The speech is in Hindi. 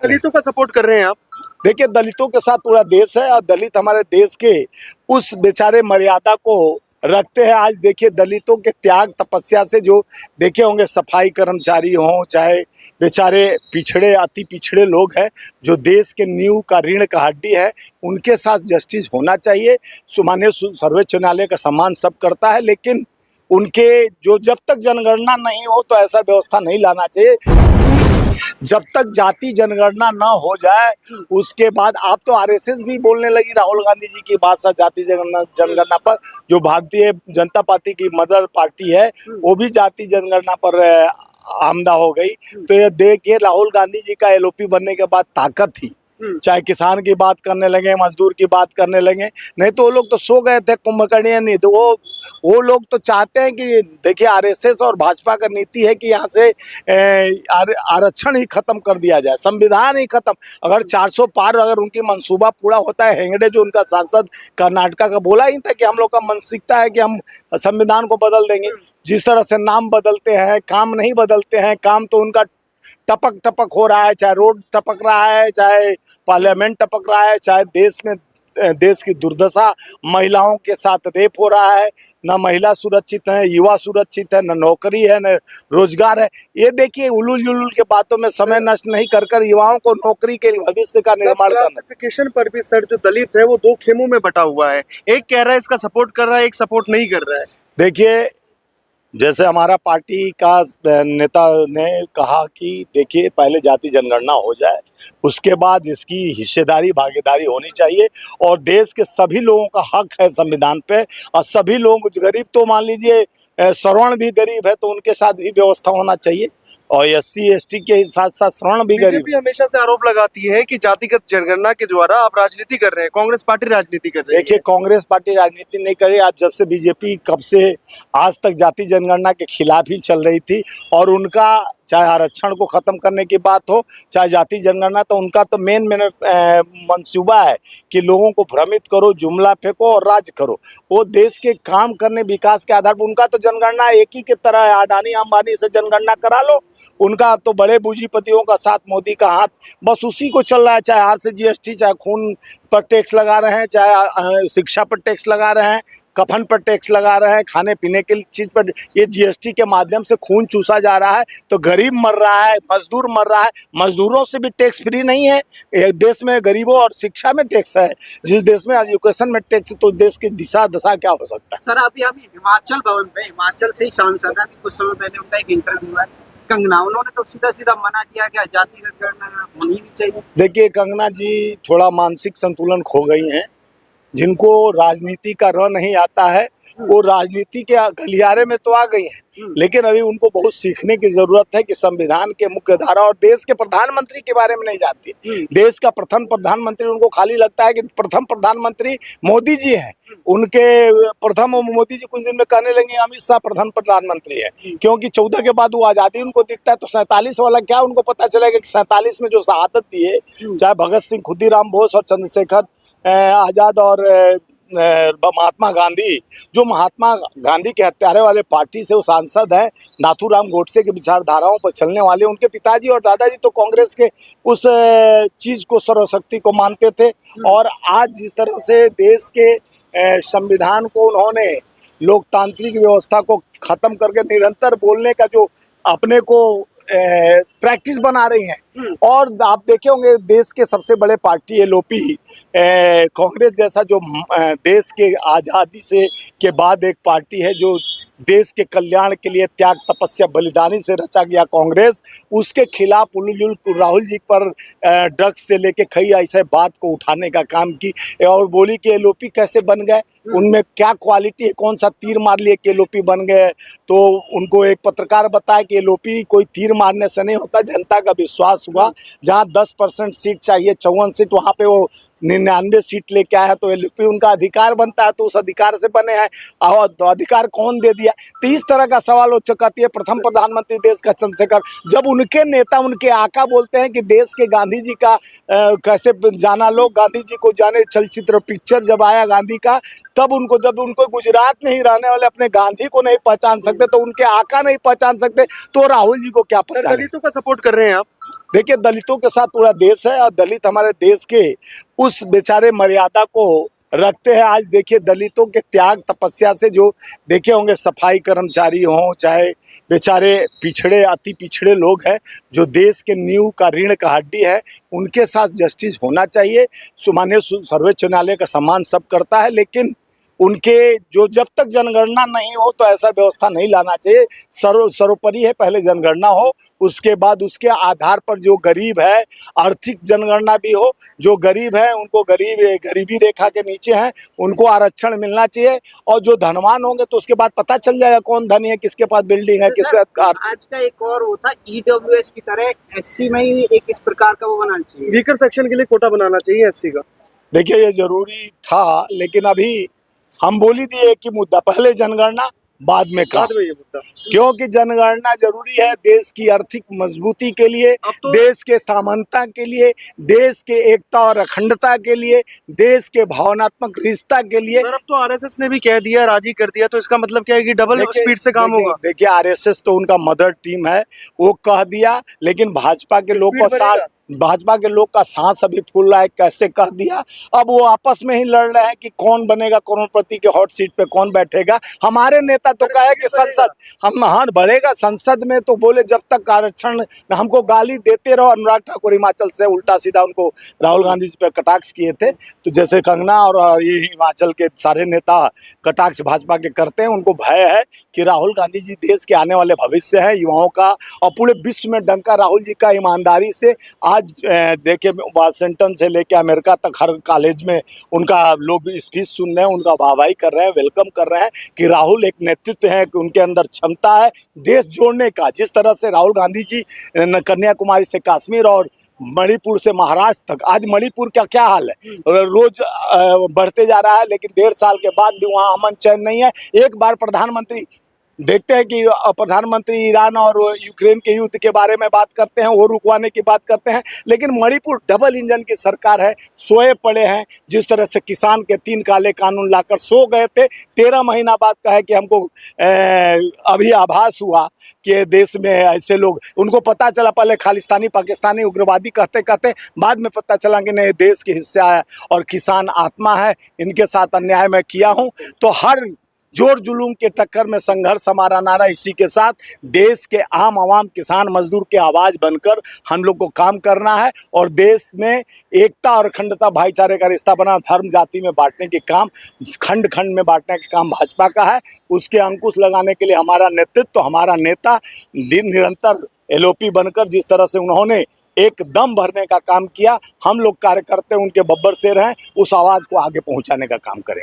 दलितों का सपोर्ट कर रहे हैं आप? देखिए, दलितों के साथ पूरा देश है और दलित हमारे देश के उस बेचारे मर्यादा को रखते हैं। आज देखिए, दलितों के त्याग तपस्या से जो देखे होंगे, सफाई कर्मचारी हों चाहे बेचारे पिछड़े अति पिछड़े लोग हैं जो देश के नींव का रीढ़ का हड्डी है, उनके साथ जस्टिस होना चाहिए। माननीय सर्वोच्च न्यायालय का सम्मान सब करता है, लेकिन उनके जो जब तक जनगणना नहीं हो तो ऐसा व्यवस्था नहीं लाना चाहिए। जब तक जाति जनगणना न हो जाए उसके बाद आप तो आरएसएस भी बोलने लगी राहुल गांधी जी की भाषा जाति जनगणना पर। जो भारतीय जनता पार्टी की मदर पार्टी है वो भी जाति जनगणना पर आमदा हो गई। तो ये देखिए, राहुल गांधी जी का एलओपी बनने के बाद ताकत थी, चाहे किसान की बात करने लगे, मजदूर की बात करने लगे। नहीं तो वो लोग तो सो गए थे कुंभकर्ण। नहीं तो वो लोग तो चाहते हैं कि देखिए, आरएसएस और भाजपा का नीति है कि यहाँ से आरक्षण ही खत्म कर दिया जाए, संविधान ही खत्म। अगर 400 पार अगर उनकी मंसूबा पूरा होता है, हेगड़े जो उनका सांसद कर्नाटका का बोला ही था कि हम लोग का मानसिकता है कि हम संविधान को बदल देंगे। जिस तरह से नाम बदलते हैं, काम नहीं बदलते हैं। काम तो उनका टपक टपक हो रहा है, चाहे रोड टपक रहा है, चाहे पार्लियामेंट टपक रहा है, चाहे देश में देश की दुर्दशा, महिलाओं के साथ रेप हो रहा है। न महिला सुरक्षित है, युवा सुरक्षित है, न नौकरी है, न रोजगार है। ये देखिए, उलूल जुलूल के बातों में समय नष्ट नहीं कर युवाओं को नौकरी के भविष्य का निर्माण करना। क्लासिफिकेशन पर भी सर जो दलित है वो दो खेमों में बटा हुआ है। एक कह रहा है इसका सपोर्ट कर रहा है, एक सपोर्ट नहीं कर रहा है। देखिए, जैसे हमारा पार्टी का नेता ने कहा कि देखिए, पहले जाति जनगणना हो जाए, उसके बाद इसकी हिस्सेदारी भागीदारी होनी चाहिए और देश के सभी लोगों का हक है संविधान पे। और सभी लोग, गरीब तो मान लीजिए श्रवण भी गरीब है तो उनके साथ भी व्यवस्था होना चाहिए, और एससी एसटी के साथ साथ श्रवण भी गरीब। बीजेपी हमेशा से आरोप लगाती है कि जातिगत जनगणना के द्वारा आप राजनीति कर रहे हैं, कांग्रेस पार्टी राजनीति कर रही है। देखिए, कांग्रेस पार्टी राजनीति नहीं करे। आप जब से बीजेपी कब से आज तक जाति जनगणना के खिलाफ ही चल रही थी, और उनका चाहे आरक्षण को खत्म करने की बात हो, चाहे जाति जनगणना, तो उनका तो मेन मंसूबा है कि लोगों को भ्रमित करो, जुमला फेंको और राज करो। वो देश के काम करने, विकास के आधार पर उनका तो जनगणना एक ही की तरह है। अडानी अंबानी से जनगणना करा लो, उनका तो बड़े पूंजीपतियों का साथ, मोदी का हाथ, बस उसी को चल रहा है। चाहे आर से जीएसटी, चाहे खून पर टैक्स लगा रहे हैं, चाहे शिक्षा पर टैक्स लगा रहे हैं, कफन पर टैक्स लगा रहे हैं, खाने पीने की चीज पर। ये जीएसटी के माध्यम से खून चूसा जा रहा है, तो गरीब मर रहा है, मजदूर मर रहा है। मजदूरों से भी टैक्स फ्री नहीं है एक देश में, गरीबों और शिक्षा में टैक्स है। जिस देश में एजुकेशन में टैक्स है, तो देश की दिशा दशा क्या हो सकता है। सर, अभी हिमाचल भवन पे हिमाचल से ही सांसद है, कुछ समय पहले उनका एक इंटरव्यू हुआ है, कंगना, उन्होंने तो सीधा सीधा मना किया कि जातिगत गणना होनी नहीं चाहिए। देखिए, कंगना जी थोड़ा मानसिक संतुलन खो गई हैं। जिनको राजनीति का र नहीं आता है वो राजनीति के गलियारे में तो आ गई हैं, लेकिन अभी उनको बहुत सीखने की जरूरत है कि संविधान के मुख्य धारा और देश के प्रधानमंत्री के बारे में नहीं जानती। देश का प्रथम प्रधानमंत्री, उनको खाली लगता है कि प्रथम प्रधानमंत्री मोदी जी हैं। उनके प्रथम मोदी जी कुछ दिन में कहने लगे अमित शाह प्रधान प्रधानमंत्री है, क्योंकि 14 के बाद वो आज़ादी उनको दिखता है। तो 47 वाला क्या उनको पता चलेगा कि 47 में जो शहादत दी है, चाहे भगत सिंह, खुदीराम बोस और चंद्रशेखर आजाद और महात्मा गांधी, जो महात्मा गांधी के हत्यारे वाले पार्टी से वो सांसद है, नाथूराम गोडसे की विचारधाराओं पर चलने वाले, उनके पिताजी और दादाजी तो कांग्रेस के उस चीज को, सर्वशक्ति को मानते थे। और आज जिस तरह से देश के संविधान को उन्होंने लोकतांत्रिक व्यवस्था को खत्म करके निरंतर बोलने का जो अपने को प्रैक्टिस बना रही हैं। और आप देखे होंगे, देश के सबसे बड़े पार्टी एलओपी कांग्रेस जैसा जो देश के आज़ादी से के बाद एक पार्टी है जो देश के कल्याण के लिए त्याग तपस्या बलिदानी से रचा गया कांग्रेस, उसके खिलाफ उलझुल राहुल जी पर ड्रग्स से लेके कई ऐसे बात को उठाने का काम की और बोली कि एलओपी कैसे बन गए, उनमें क्या क्वालिटी है, कौन सा तीर मार लिए कि एलओपी बन गए। तो उनको एक पत्रकार बताया कि एलओपी कोई तीर मारने से नहीं होता, जनता का विश्वास हुआ। जहां 10% सीट चाहिए 54 सीट, वहां पे वो 99 सीट लेके आया, तो एलओपी उनका अधिकार बनता है, तो उस अधिकार से बने हैं। और तो अधिकार कौन दे दिया? तो इस तरह का सवाल हो चुकाती है। प्रथम प्रधानमंत्री देश का चंद्रशेखर, जब उनके नेता, उनके आका बोलते हैं कि देश के गांधी जी का कैसे जाना, लोग गांधी जी को जाने, चलचित्र पिक्चर जब आया गांधी का, तब उनको, जब उनको गुजरात में ही रहने वाले अपने गांधी को नहीं पहचान सकते, तो उनके आका नहीं पहचान सकते, तो राहुल जी को क्या पहचान? दलितों का सपोर्ट कर रहे हैं आप? देखिए, दलितों के साथ पूरा देश है और दलित हमारे देश के उस बेचारे मर्यादा को रखते हैं। आज देखिए, दलितों के त्याग तपस्या से जो देखे होंगे, सफाई कर्मचारी हों चाहे बेचारे पिछड़े अति पिछड़े लोग हैं, जो देश के नींव का रीढ़ का हड्डी है, उनके साथ जस्टिस होना चाहिए। माननीय सर्वोच्च न्यायालय का सम्मान सब करता है, लेकिन उनके जो जब तक जनगणना नहीं हो तो ऐसा व्यवस्था नहीं लाना चाहिए। सर्वोपरि है पहले जनगणना हो, उसके बाद उसके आधार पर जो गरीब है, आर्थिक जनगणना भी हो, जो गरीब है उनको गरीबी रेखा के नीचे हैं उनको आरक्षण मिलना चाहिए, और जो धनवान होंगे तो उसके बाद पता चल जाएगा कौन धनी है, किसके पास बिल्डिंग है, किसके पास। आज का एक और वो था ईडब्ल्यूएस की तरह एससी में ही एक इस प्रकार का वो बनाना चाहिए, वीकर सेक्शन के लिए कोटा बनाना चाहिए एससी का। देखिए, ये जरूरी था, लेकिन अभी हम बोल ही दिए कि मुद्दा पहले जनगणना बाद में बाद में ये मुद्दा, क्योंकि जनगणना जरूरी है देश की आर्थिक मजबूती के लिए, देश के समानता के लिए, देश के एकता और अखंडता के लिए, देश के भावनात्मक रिश्ता के लिए। सर, अब तो आरएसएस ने भी कह दिया, राजी कर दिया, तो इसका मतलब क्या है कि डबल स्पीड से काम होगा। देखिए, आरएसएस तो उनका मदर टीम है, वो कह दिया, लेकिन भाजपा के लोग का सांस अभी फूल रहा है, कैसे कह दिया। अब वो आपस में ही लड़ रहे हैं कि कौन बनेगा करोड़पति के हॉट सीट पे, कौन बैठेगा। हमारे नेता तो कहे कि संसद हम हाथ बढ़ेगा संसद में, तो बोले जब तक आरक्षण, हमको गाली देते रहो। अनुराग ठाकुर हिमाचल से उल्टा सीधा उनको राहुल गांधी जी पे कटाक्ष किए थे, तो जैसे कंगना और ये हिमाचल के सारे नेता कटाक्ष भाजपा के करते हैं, उनको भय है कि राहुल गांधी जी देश के आने वाले भविष्य है, युवाओं का, और पूरे विश्व में डंका राहुल जी का ईमानदारी से। आज देखिए, वाशिंगटन से लेकर अमेरिका तक हर कॉलेज में उनका लोग स्पीच सुन रहे हैं, उनका वाहवाही कर रहे हैं, वेलकम कर रहे हैं कि राहुल एक नेतृत्व है, कि उनके अंदर क्षमता है देश जोड़ने का। जिस तरह से राहुल गांधी जी कन्याकुमारी से कश्मीर और मणिपुर से महाराष्ट्र तक, आज मणिपुर का क्या हाल है, रोज बढ़ते जा रहा है, लेकिन 1.5 साल के बाद भी वहाँ अमन चैन नहीं है। एक बार प्रधानमंत्री देखते हैं कि प्रधानमंत्री ईरान और यूक्रेन के युद्ध के बारे में बात करते हैं, वो रुकवाने की बात करते हैं, लेकिन मणिपुर डबल इंजन की सरकार है, सोए पड़े हैं। जिस तरह से किसान के 3 काले कानून लाकर सो गए थे, 13 महीना बाद कहे कि हमको अभी आभास हुआ कि देश में ऐसे लोग, उनको पता चला, पहले खालिस्तानी पाकिस्तानी उग्रवादी कहते कहते बाद में पता चला कि नहीं, देश के हिस्सा है और किसान आत्मा है, इनके साथ अन्याय मैं किया हूँ। तो हर जोर जुलूम के टक्कर में संघर्ष हमारा नारा इसी के साथ, देश के आम आवाम किसान मजदूर के आवाज़ बनकर हम लोग को काम करना है, और देश में एकता और अखंडता भाईचारे का रिश्ता बना, धर्म जाति में बांटने के काम, खंड खंड में बांटने के काम भाजपा का है। उसके अंकुश लगाने के लिए हमारा नेतृत्व, हमारा नेता निरंतर एलओपी बनकर, जिस तरह से उन्होंने एक दम भरने का काम किया, हम लोग कार्यकर्ता उनके बब्बर शेर हैं, उस आवाज़ को आगे पहुँचाने का काम करेंगे।